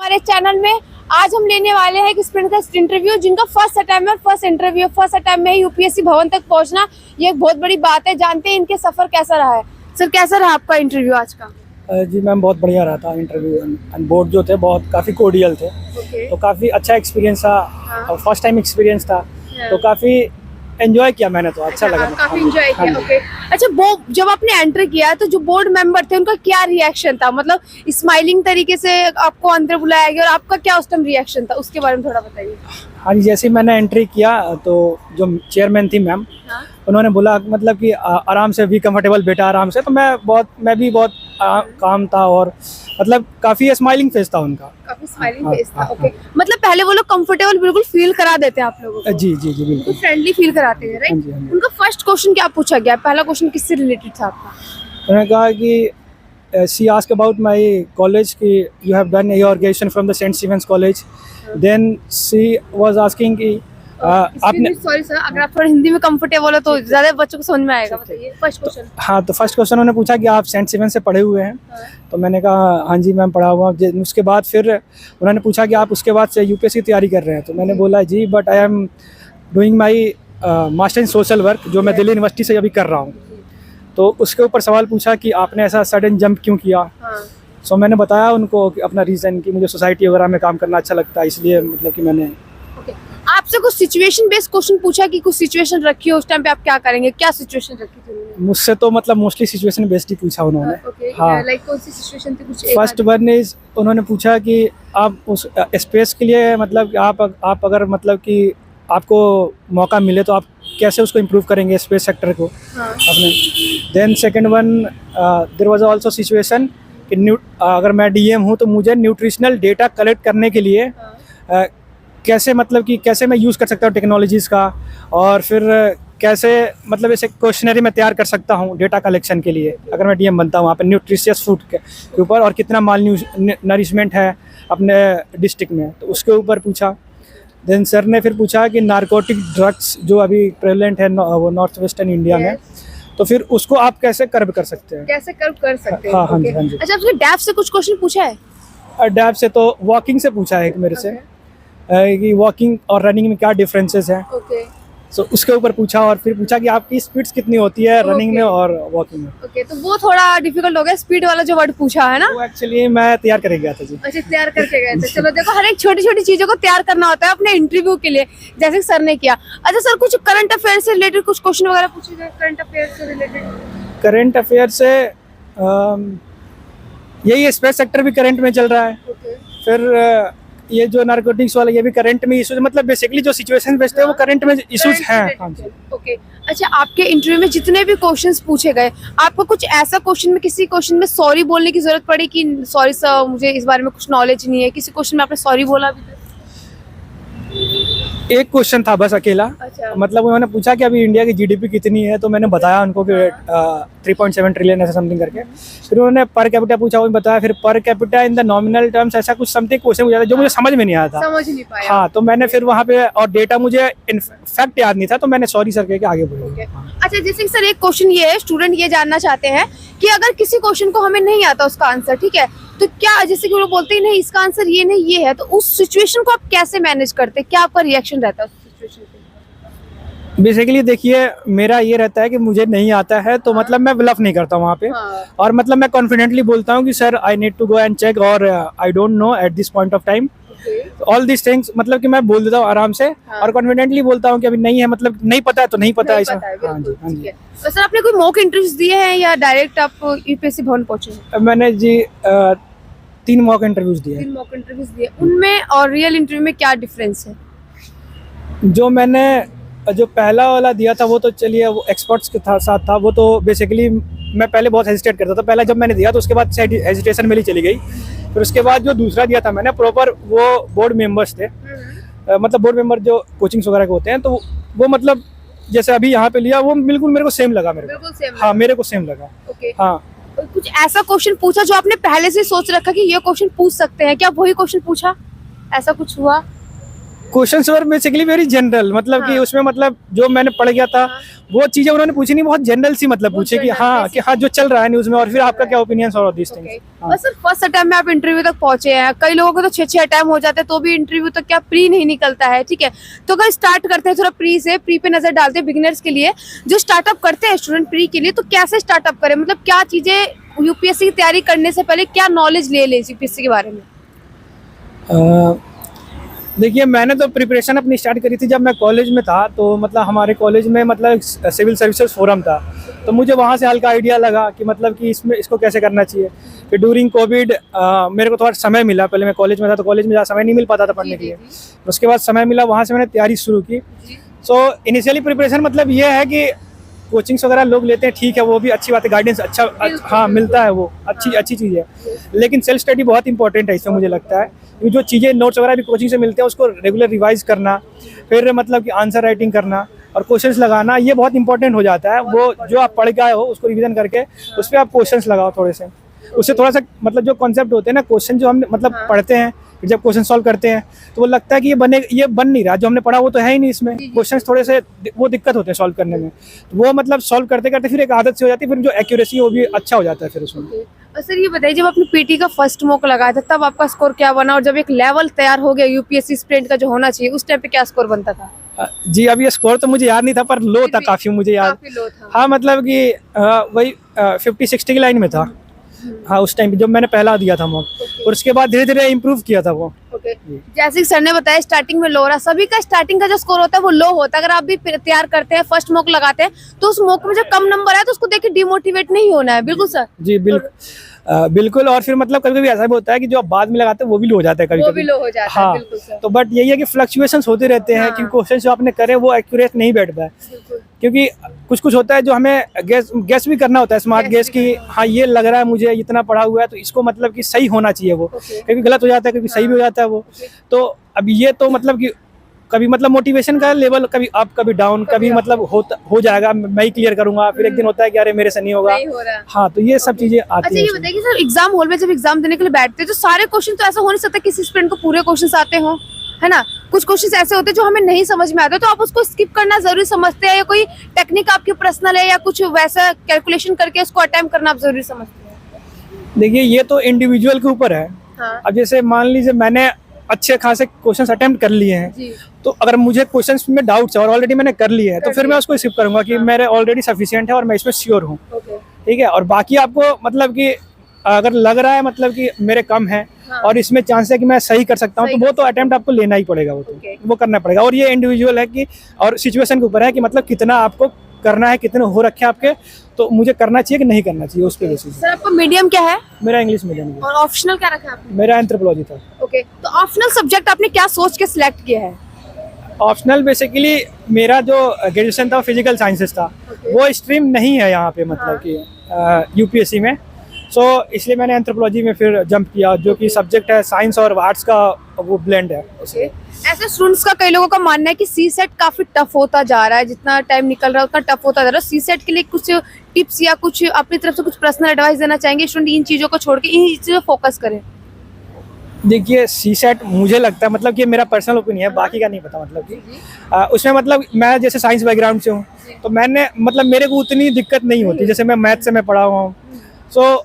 हमारे चैनल में आज हम लेने वाले हैं एक स्टूडेंट का इंटरव्यू जिनका फर्स्ट अटेम्प्ट में फर्स्ट अटेम्प्ट में यूपीएससी भवन तक पहुंचना ये एक बहुत बड़ी बात है। जानते हैं इनके सफर कैसा रहा है। सर कैसा रहा आपका इंटरव्यू आज का? जी मैम, बहुत बढ़िया रहा था इंटरव्यू। बोर्ड जो थे बहुत काफ़ी कोर्डियल थे। तो काफ़ी अच्छा एक्सपीरियंस था। और फर्स्ट टाइम एक्सपीरियंस था। तो काफ़ी एंजॉय किया मैंने, तो अच्छा लगा। काफी एंजॉय किया। ओके, अच्छा वो जब आपने एंटर किया तो जो बोर्ड मेंबर थे उनका क्या रिएक्शन था? मतलब स्माइलिंग तरीके से आपको अंदर बुलाया गया और आपका क्या उस टाइम रिएक्शन था, उसके बारे में थोड़ा बताइए। हाँ जी, जैसे ही मैंने एंट्री किया तो जो चेयरमैन थी मैम, उन्होंने बोला मतलब कि आराम से, भी कंफर्टेबल बैठा आराम से। तो मैं भी बहुत काम था और मतलब काफ़ी स्माइलिंग फेस था उनका। काफी स्माइलिंग फेस था। ओके, मतलब पहले वो लोग कंफर्टेबल बिल्कुल फील करा देते हैं आप लोगों को? जी जी जी, बिल्कुल फ्रेंडली फील कराते हैं, राइट? उनका फर्स्ट क्वेश्चन क्या पूछा गया? पहला क्वेश्चन किससे रिलेटेड था आपका? उन्होंने कहा कि she asked about my college कि you have done your graduation from the Saint Stephen's College. Then she was asking कि आपने, सॉरी सर, अगर आप थोड़ा हिंदी में कंफर्टेबल हो तो ज्यादा बच्चों को समझ में आएगा। बताइए फर्स्ट क्वेश्चन। हाँ, तो फर्स्ट क्वेश्चन उन्होंने पूछा कि आप सेंट स्टीफन से पढ़े हुए हैं? तो मैंने कहा हाँ जी मैम, पढ़ा हुआ। उसके बाद फिर उन्होंने पूछा कि आप उसके बाद से यूपीएससी की तैयारी कर रहे हैं? तो मैंने बोला जी, but I am doing my master in social work, जो मैं दिल्ली यूनिवर्सिटी से अभी कर रहा हूँ। तो उसके ऊपर सवाल पूछा कि आपने ऐसा सडन जंप क्यों किया? सो मैंने बताया उनको कि अपना रीज़न कि मुझे सोसाइटी वगैरह में काम करना अच्छा लगता है, इसलिए मतलब कि मैंने। आपसे कुछ सिचुएशन बेस्ड क्वेश्चन पूछा कि कुछ सिचुएशन रखी हो, उस टाइम पे आप क्या करेंगे? क्या सिचुएशन रखी थी उन्होंने? मुझसे तो मतलब मोस्टली सिचुएशन बेस्ड ही पूछा उन्होंने। हाँ, लाइक कौन सी सिचुएशन थी? कुछ फर्स्ट वन इज, उन्होंने पूछा कि आप उस स्पेस के लिए मतलब आप अगर मतलब कि आपको मौका मिले तो आप कैसे उसको इम्प्रूव करेंगे स्पेस सेक्टर को अपने। Then second one, there was also situation कि अगर मैं डीएम हूँ तो मुझे न्यूट्रिशनल डेटा कलेक्ट करने के लिए कैसे मतलब कि कैसे मैं यूज़ कर सकता हूँ टेक्नोलॉजीज़ का, और फिर कैसे मतलब ऐसे क्वेश्चनरी में तैयार कर सकता हूँ डेटा कलेक्शन के लिए अगर मैं डीएम बनता हूँ वहाँ पे न्यूट्रिशियस फूड के ऊपर, और कितना माल नरिशमेंट है अपने डिस्ट्रिक्ट में, तो उसके ऊपर पूछा। देन सर ने फिर पूछा कि नारकोटिक ड्रग्स जो अभी प्रेवलेंट है वो नॉर्थ वेस्टर्न इंडिया में, तो फिर उसको आप कैसे कर्ब कर सकते हैं? कैसे कर्ब कर सकते हैं? हाँ जी, हाँ जी। अच्छा, आपने डैप से कुछ क्वेश्चन पूछा है? डैप से तो वॉकिंग से पूछा है एक मेरे से कि वॉकिंग और रनिंग में क्या डिफरेंसेस हैं। सो उसके ऊपर पूछा, और फिर पूछा कि आपकी स्पीड्स कितनी होती है रनिंग में और वॉकिंग में। ओके, तो वो थोड़ा डिफिकल्ट हो गया, स्पीड वाला जो वर्ड पूछा है ना। वो एक्चुअली मैं तैयार करके गया था जी। अच्छा, तैयार करके गए थे। चलो देखो, हर एक छोटी छोटी चीजों को तैयार करना होता है अपने इंटरव्यू के लिए, जैसे सर ने किया। अच्छा सर, कुछ करंट अफेयर से रिलेटेड कुछ क्वेश्चन वगैरह पूछे गए? करंट अफेयर से रिलेटेड? करंट अफेयर से यही स्पेस सेक्टर भी करंट में चल रहा है। फिर ये जो नारकोटिक्स वाला ये भी करंट में इश्यूज, मतलब बेसिकली जो सिचुएशन बेस्ड है वो करंट में इश्यूज हैं। ओके, अच्छा आपके इंटरव्यू में जितने भी क्वेश्चंस पूछे गए, आपको कुछ ऐसा क्वेश्चन में, किसी क्वेश्चन में सॉरी बोलने की जरूरत पड़ी कि सॉरी सर मुझे इस बारे में कुछ नॉलेज नहीं है? किसी क्वेश्चन में आपने सॉरी बोला भी? एक क्वेश्चन था बस अकेला। अच्छा। मतलब उन्होंने पूछा कि अभी इंडिया की जीडीपी कितनी है, तो मैंने बताया उनको कि 3.7 ट्रिलियन ऐसा समथिंग करके। फिर उन्होंने पर कैपिटा पूछा, वो बताया। फिर per capita in the nominal terms ऐसा कुछ समथिंग क्वेश्चन पूछा था जो मुझे समझ में नहीं आया था। समझ नहीं पाया। हाँ, तो मैंने फिर वहाँ पे, और डेटा मुझे इनफैक्ट याद नहीं था, तो मैंने सॉरी सर कह के आगे बढ़ा। अच्छा, जैसे सर एक क्वेश्चन ये है, स्टूडेंट ये जानना चाहते हैं कि अगर किसी क्वेश्चन को हमें नहीं आता उसका आंसर, ठीक है, तो क्या, जैसे कि वो बोलते हैं नहीं इसका आंसर ये नहीं ये है, तो उस सिचुएशन को आप कैसे मैनेज करते हैं? क्या आपका रिएक्शन रहता है उस सिचुएशन पे? बेसिकली देखिए, मेरा ये रहता है कि मुझे नहीं आता है तो मतलब मैं ब्लफ नहीं करता वहाँ पे। और मतलब मैं कॉन्फिडेंटली बोलता हूँ कि sir I need to go and check, और I don't know at this point of time, all this things. मतलब कि मैं बोल देता हूँ आराम से। और कॉन्फिडेंटली बोलता हूँ कि अभी नहीं है, मतलब नहीं पता है तो नहीं पता है ऐसा। हाँ जी, हाँ जी। तो सर आपने कोई मॉक इंटरव्यूज दिए हैं या डायरेक्ट आप यूपीएससी भवन पहुंचे हैं? मैंने जी 3 मॉक इंटरव्यूज दिए। 3 मॉक इंटरव्यूज दिए, उनमें और रियल इंटरव्यू में क्या डिफरेंस है? जो पहला वाला दिया था वो तो चलिए वो एक्सपर्ट्स के साथ था। वो तो बेसिकली मैं पहले बहुत हेजिटेट करता था पहले जब मैंने दिया, तो उसके बाद हेजिटेशन मेरी चली गई। फिर उसके बाद जो दूसरा दिया था मैंने, प्रॉपर वो बोर्ड मेंबर्स थे, मतलब बोर्ड मेंबर जो कोचिंग्स वगैरह के होते हैं, तो वो मतलब जैसे अभी यहाँ पे लिया वो बिल्कुल मेरे को सेम लगा। हाँ, मेरे को सेम लगा। हाँ, कुछ ऐसा क्वेश्चन पूछा जो आपने पहले से सोच रखा कि ये क्वेश्चन पूछ सकते हैं, क्या वही क्वेश्चन पूछा? ऐसा कुछ हुआ? Questions were basically very general, मतलब कि उसमें मतलब जो मैंने पढ़ गया था वो चीजें उन्होंने पूछी नहीं, बहुत जनरल सी मतलब पूछे कि हाँ जो चल रहा है न्यूज में, और फिर आपका क्या ओपिनियन और दिस थिंग्स। बस सर फर्स्ट अटेम्प्ट में आप इंटरव्यू तक पहुंचे हैं, कई लोगों को तो 6 अटेम्प्ट हो जाते हैं तो भी इंटरव्यू तक क्या प्री नहीं निकलता है, ठीक है। तो अगर स्टार्ट करते हैं थोड़ा प्री से, प्री पे नजर डालते हैं बिगिनर्स के लिए, जो स्टार्टअप करते हैं स्टूडेंट प्री के लिए, तो कैसे स्टार्टअप करें, मतलब क्या चीजें यूपीएससी की तैयारी करने से पहले क्या नॉलेज ले यूपीएससी के बारे में। देखिए मैंने तो प्रिपरेशन अपनी स्टार्ट करी थी जब मैं कॉलेज में था, तो मतलब हमारे कॉलेज में मतलब सिविल सर्विसेज फोरम था, तो मुझे वहाँ से हल्का आइडिया लगा कि मतलब कि इसको कैसे करना चाहिए। फिर ड्यूरिंग कोविड मेरे को थोड़ा समय मिला, पहले मैं कॉलेज में था तो कॉलेज में ज़्यादा समय नहीं मिल पाता था पढ़ने के लिए, उसके बाद समय मिला, वहाँ से मैंने तैयारी शुरू की। सो इनिशियली प्रिपरेशन मतलब ये है कि कोचिंग्स वगैरह लोग लेते हैं, ठीक है, वो भी अच्छी बात है, गाइडेंस अच्छा हाँ मिलता है, वो अच्छी चीज़ है, लेकिन सेल्फ स्टडी बहुत इंपॉर्टेंट है इसमें मुझे लगता है। जो चीज़ें नोट्स वगैरह भी कोचिंग से मिलते हैं उसको रेगुलर रिवाइज करना, फिर मतलब कि आंसर राइटिंग करना और क्वेश्चंस लगाना, ये बहुत इंपॉर्टेंट हो जाता है। वो जो आप पढ़ के आए हो उसको रिवीजन करके उस पर आप क्वेश्चंस लगाओ थोड़े से, उससे थोड़ा सा मतलब जो कॉन्सेप्ट होते हैं ना, क्वेश्चन जो हम मतलब पढ़ते हैं, जब क्वेश्चन सॉल्व करते हैं तो वो लगता है कि ये बन नहीं रहा, जो हमने पढ़ा वो तो है ही नहीं इसमें, क्वेश्चंस थोड़े से वो दिक्कत होते हैं सॉल्व करने में, तो वो मतलब सॉल्व करते करते फिर एक आदत से हो जाती है, फिर जो एक्यूरेसी है वो भी अच्छा हो जाता है फिर उसमें। और सर ये बताइए, जब आपने पीटी का फर्स्ट मॉक लगाया था तब आपका स्कोर क्या बना, और जब एक लेवल तैयार हो गया यूपीएससी एस्पिरेंट का जो होना चाहिए उस टाइम पे क्या स्कोर बनता था। जी अब ये स्कोर तो मुझे याद नहीं था, पर लो था काफ़ी, मुझे याद हाँ मतलब कि वही 50-60 की लाइन में था हाँ उस टाइम जब मैंने पहला दिया था मॉक, और उसके बाद धीरे धीरे इम्प्रूव किया था वो। जैसे कि सर ने बताया स्टार्टिंग में लो रहा, सभी का स्टार्टिंग का जो स्कोर होता है वो लो होता है। अगर आप भी तैयार करते हैं, फर्स्ट मॉक लगाते हैं, तो उस मॉक में जो कम नंबर है तो उसको देख के डिमोटिवेट नहीं होना है। बिल्कुल सर। जी बिल्कुल। और फिर मतलब कभी कभी ऐसा भी होता है कि जो आप बाद में लगाते हैं वो भी लो हो जाता है, कभी वो भी लो हो जाता है। बिल्कुल सर। तो बट यही है कि फ्लक्चुएशंस होते रहते हैं कि क्वेश्चन जो आपने करे वो एक्यूरेट नहीं बैठ पाए, क्योंकि कुछ होता है जो हमें गेस भी करना होता है, स्मार्ट गेस की हाँ ये लग रहा है मुझे इतना पढ़ा हुआ है तो इसको मतलब कि सही होना चाहिए वो, कभी गलत हो जाता है कभी सही भी हो जाता है वो। तो अब ये तो मतलब कि कभी मतलब मोटिवेशन का लेवल कभी अप कभी डाउन, कभी मतलब हो जाएगा मैं ही क्लियर करूंगा, फिर एक दिन होता है कि अरे मेरे से नहीं होगा। हाँ तो ये सब चीजें आती हैं। अच्छा ये बताइए कि सर एग्जाम हॉल में जब एग्जाम देने के लिए बैठते हैं तो सारे क्वेश्चन तो ऐसा हो नहीं सकता किसी स्टूडेंट को पूरे क्वेश्चन आते हो, है ना। कुछ क्वेश्चन ऐसे होते हैं जो हमें नहीं समझ में आते, तो आप उसको स्किप करना जरूरी समझते हैं, या कोई टेक्निक आपकी पर्सनल है, या कुछ वैसा कैलकुलेशन करके उसको अटेम्प्ट करना आप जरूरी समझते हैं। देखिए ये तो इंडिविजुअल के ऊपर है। अब जैसे मान लीजिए मैंने अच्छे खासे क्वेश्चन अटेम्प्ट कर लिए हैं, तो अगर मुझे क्वेश्चंस में डाउट्स है और ऑलरेडी मैंने कर लिए हैं तो फिर मैं उसको स्किप करूंगा कि मेरे ऑलरेडी सफिशिएंट है और मैं इसमें श्योर हूँ, ठीक है। और बाकी आपको मतलब कि अगर लग रहा है मतलब कि मेरे कम है और इसमें चांस है कि मैं सही कर सकता हूँ, तो वो तो अटेम्प्ट आपको लेना ही पड़ेगा, वो करना पड़ेगा। और ये इंडिविजुअल है कि और सिचुएशन के ऊपर है कि मतलब कितना आपको करना है, कितने हो रखे हैं आपके, तो मुझे करना चाहिए कि नहीं करना चाहिए उस पे बेसिस। सर आपका मीडियम क्या है? मेरा इंग्लिश मीडियम है। और ऑप्शनल क्या रखा है आपने? मेरा एंथ्रोपोलॉजी था। ओके, तो ऑप्शनल सब्जेक्ट आपने क्या सोच के सिलेक्ट किया है? ऑप्शनल बेसिकली मेरा जो ग्रेजुएशन था फिजिकल साइंसेस था, वो स्ट्रीम नहीं है यहाँ पे मतलब कि यूपीएससी में, सो इसलिए मैंने एंथ्रोपोलॉजी में फिर जंप किया, जो कि सब्जेक्ट है साइंस और आर्ट्स का वो ब्लेंड है। ऐसे स्टूडेंट्स का कई लोगों का मानना है कि सी सेट काफी टफ होता जा रहा है, जितना टाइम निकल रहा है उतना टफ होता जा रहा है। सी सेट के लिए कुछ टिप्स या कुछ अपनी तरफ से कुछ पर्सनल एडवाइस देना चाहेंगे स्टूडेंट इन चीजों को छोड़ के इन चीजों फोकस करें? देखिए सी सेट मुझे लगता है मतलब कि मेरा पर्सनल ओपिनियन है, बाकी का नहीं पता, मतलब कि उसमें मतलब मैं जैसे साइंस बैकग्राउंड से हूँ तो मैंने मतलब मेरे को उतनी दिक्कत नहीं होती, जैसे मैं मैथ से मैं पढ़ा हुआ हूँ, सो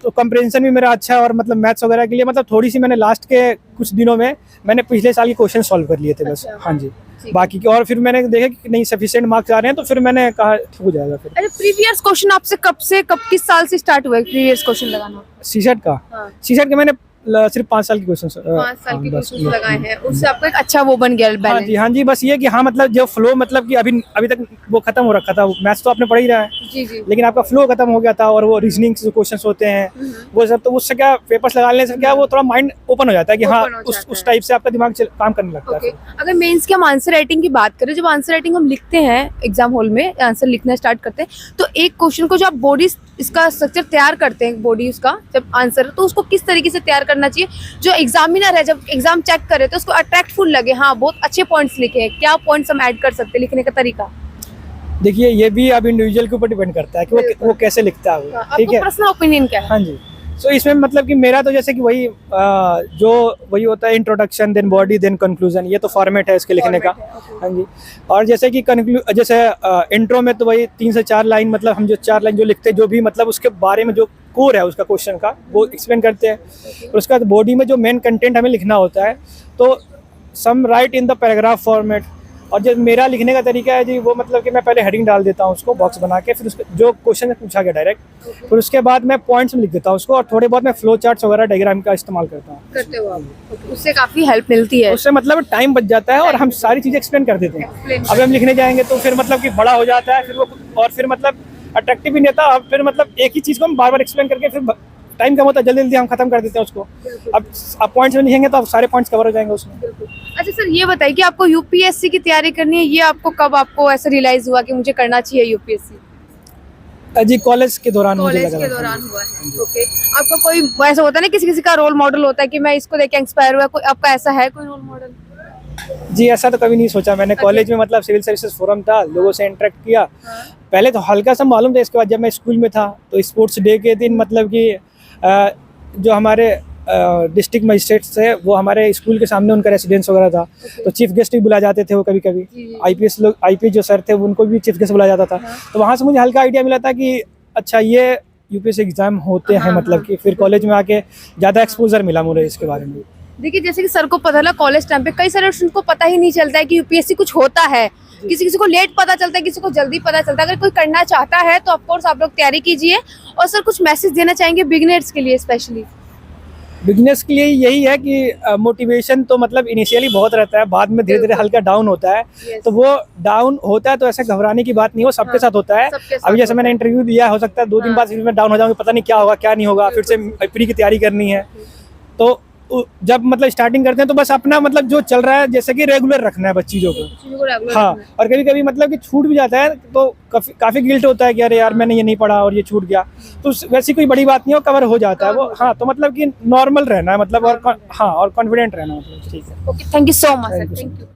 तो कंप्रेंशन भी मेरा अच्छा है। और मतलब मैथ्स वगैरह के लिए मतलब थोड़ी सी मैंने लास्ट के कुछ दिनों में मैंने पिछले साल के क्वेश्चन सॉल्व कर लिए थे बस। हाँ जी, बाकी की और फिर मैंने देखा कि नहीं सफिशिएंट मार्क्स आ रहे हैं तो फिर मैंने कहा ठीक हो जाएगा फिर। अरे प्रीवियस क्वेश्चन आपसे कब किस साल से स्टार्ट हुआ है प्रीवियस क्वेश्चन लगाना? सीसेट का? सीसेट के मैंने सिर्फ 5 साल के क्वेश्चन 5 साल के क्वेश्चन लगाए हैं, उससे आपको एक अच्छा वो बन गया बैलेंस। हाँ जी बस ये कि हाँ मतलब जो फ्लो मतलब कि अभी तक वो खत्म हो रखा था, मैथ्स तो आपने पढ़ ही रहा है जी, लेकिन आपका फ्लो खत्म हो गया था, और वो रीजनिंग जो क्वेश्चंस होते हैं वो सब, तो उससे क्या पेपर्स लगाने से क्या वो थोड़ा माइंड ओपन हो जाता है कि हाँ उस टाइप से आपका दिमाग काम करने लगता है। अगर मेंस की हम आंसर राइटिंग की बात करें, जब आंसर राइटिंग हम लिखते हैं एग्जाम हॉल में, आंसर लिखना स्टार्ट करते हैं, तो एक क्वेश्चन को जो आप बॉडी इसका स्ट्रक्चर तैयार करते हैं, बॉडी उसका जब आंसर, तो उसको किस तरीके से तैयार करना चाहिए जो एग्जामिनर है जब एग्जाम चेक करे तो उसको अट्रैक्टफुल लगे, हाँ बहुत अच्छे पॉइंट्स लिखे हैं, क्या पॉइंट्स हम ऐड कर सकते हैं लिखने का तरीका? देखिए ये भी अब इंडिविजुअल के ऊपर डिपेंड करता है कि वो कैसे लिखता है, ठीक है, पर्सनल ओपिनियन क्या है? हाँ जी, सो इसमें मतलब कि मेरा तो जैसे कि वही जो वही होता है introduction then body then conclusion, ये तो फॉर्मेट है इसके लिखने का। हाँ जी। और जैसे कि जैसे इंट्रो में तो वही 3 से 4 लाइन, मतलब हम जो 4 लाइन जो लिखते हैं, जो भी मतलब उसके बारे में जो कोर है उसका क्वेश्चन का, वो एक्सप्लेन करते हैं। और उसके बाद बॉडी में जो मेन कंटेंट हमें लिखना होता है, तो some write in the paragraph format. और जब मेरा लिखने का तरीका है जी, वो मतलब कि मैं पहले हेडिंग डाल देता हूँ उसको बॉक्स बना के, फिर उसके जो क्वेश्चन पूछा गया डायरेक्ट, फिर उसके बाद मैं पॉइंट्स में लिख देता हूँ उसको, और थोड़े बहुत मैं फ्लो चार्ट्स वगैरह डायग्राम का इस्तेमाल करता हूँ। करते हो आप? उससे काफी हेल्प मिलती है। उससे मतलब टाइम बच जाता है और हम सारी चीज़ें एक्सप्लेन कर देते हैं। अब हम लिखने जाएंगे तो फिर मतलब कि बड़ा हो जाता है फिर वो, और फिर मतलब अट्रैक्टिव भी नहीं होता। अब फिर मतलब एक ही चीज़ को हम बार बार एक्सप्लेन करके फिर टाइम कम होता है, जल्दी जल्दी हम खत्म कर देते हैं उसको। अब पॉइंट्स में लिखेंगे तो अब सारे पॉइंट्स कवर हो जाएंगे उसमें। अच्छा सर, ये बताइए कि आपको यूपीएससी की तैयारी करनी है, ये आपको कब आपको ऐसा रियलाइज हुआ कि मुझे करना चाहिए यूपीएससी? जी कॉलेज के दौरान मुझे कॉलेज लगा के था। दौरान हुआ है। ओके, आपका कोई ऐसा होता है ना, किसी किसी का रोल मॉडल होता है कि मैं इसको देख के इंस्पायर हुआ, कोई आपका ऐसा है कोई रोल मॉडल? जी ऐसा तो कभी नहीं सोचा मैंने। कॉलेज में मतलब सिविल सर्विसेज फोरम था, लोगों से इंटरेक्ट किया। पहले तो हल्का सा मालूम था, इसके बाद जब मैं स्कूल में था तो स्पोर्ट्स डे के दिन मतलब कि जो हमारे डिस्ट्रिक्ट मजिस्ट्रेट्स थे, वो हमारे स्कूल के सामने उनका रेसिडेंस वगैरह था, तो चीफ गेस्ट भी बुला जाते थे वो कभी कभी। आईपीएस जो सर थे उनको भी चीफ गेस्ट बुलाया जाता था। तो वहाँ से मुझे हल्का आइडिया मिला था कि अच्छा ये यूपीएससी एग्जाम होते हैं, मतलब कि फिर कॉलेज में आके ज़्यादा एक्सपोजर मिला मुझे इसके बारे में। देखिए, जैसे कि सर को पता ना कॉलेज टाइम पे, कई सारे स्टूडेंट को पता ही नहीं चलता है कि यूपीएससी कुछ होता है। किसी किसी को लेट पता चलता है, किसी को जल्दी पता चलता है। अगर कोई करना चाहता है तो ऑफकोर्स आप लोग तैयारी कीजिए। और सर कुछ मैसेज देना चाहेंगे बिगिनर्स के लिए? स्पेशली बिजनेस के लिए यही है कि मोटिवेशन तो मतलब इनिशियली बहुत रहता है, बाद में धीरे धीरे हल्का डाउन होता है। तो वो डाउन होता है तो ऐसे घबराने की बात नहीं, वो सबके साथ होता है। अभी जैसे मैंने इंटरव्यू दिया, हो सकता है 2 दिन बाद फिर मैं डाउन हो जाऊंगा, पता नहीं क्या होगा क्या नहीं होगा, फिर से प्री की तैयारी करनी है। तो जब मतलब स्टार्टिंग करते हैं तो बस अपना मतलब जो चल रहा है जैसे कि रेगुलर रखना है बस चीज़ों को। हाँ, और कभी कभी मतलब कि छूट भी जाता है तो काफ़ी गिल्ट होता है कि अरे यार मैंने ये नहीं पढ़ा और ये छूट गया। तो वैसी कोई बड़ी बात नहीं है, वो कवर हो जाता है वो। हाँ, तो मतलब कि नॉर्मल रहना है मतलब, और हाँ और कॉन्फिडेंट रहना, मतलब ठीक है। Okay, thank you so much sir. Thank you.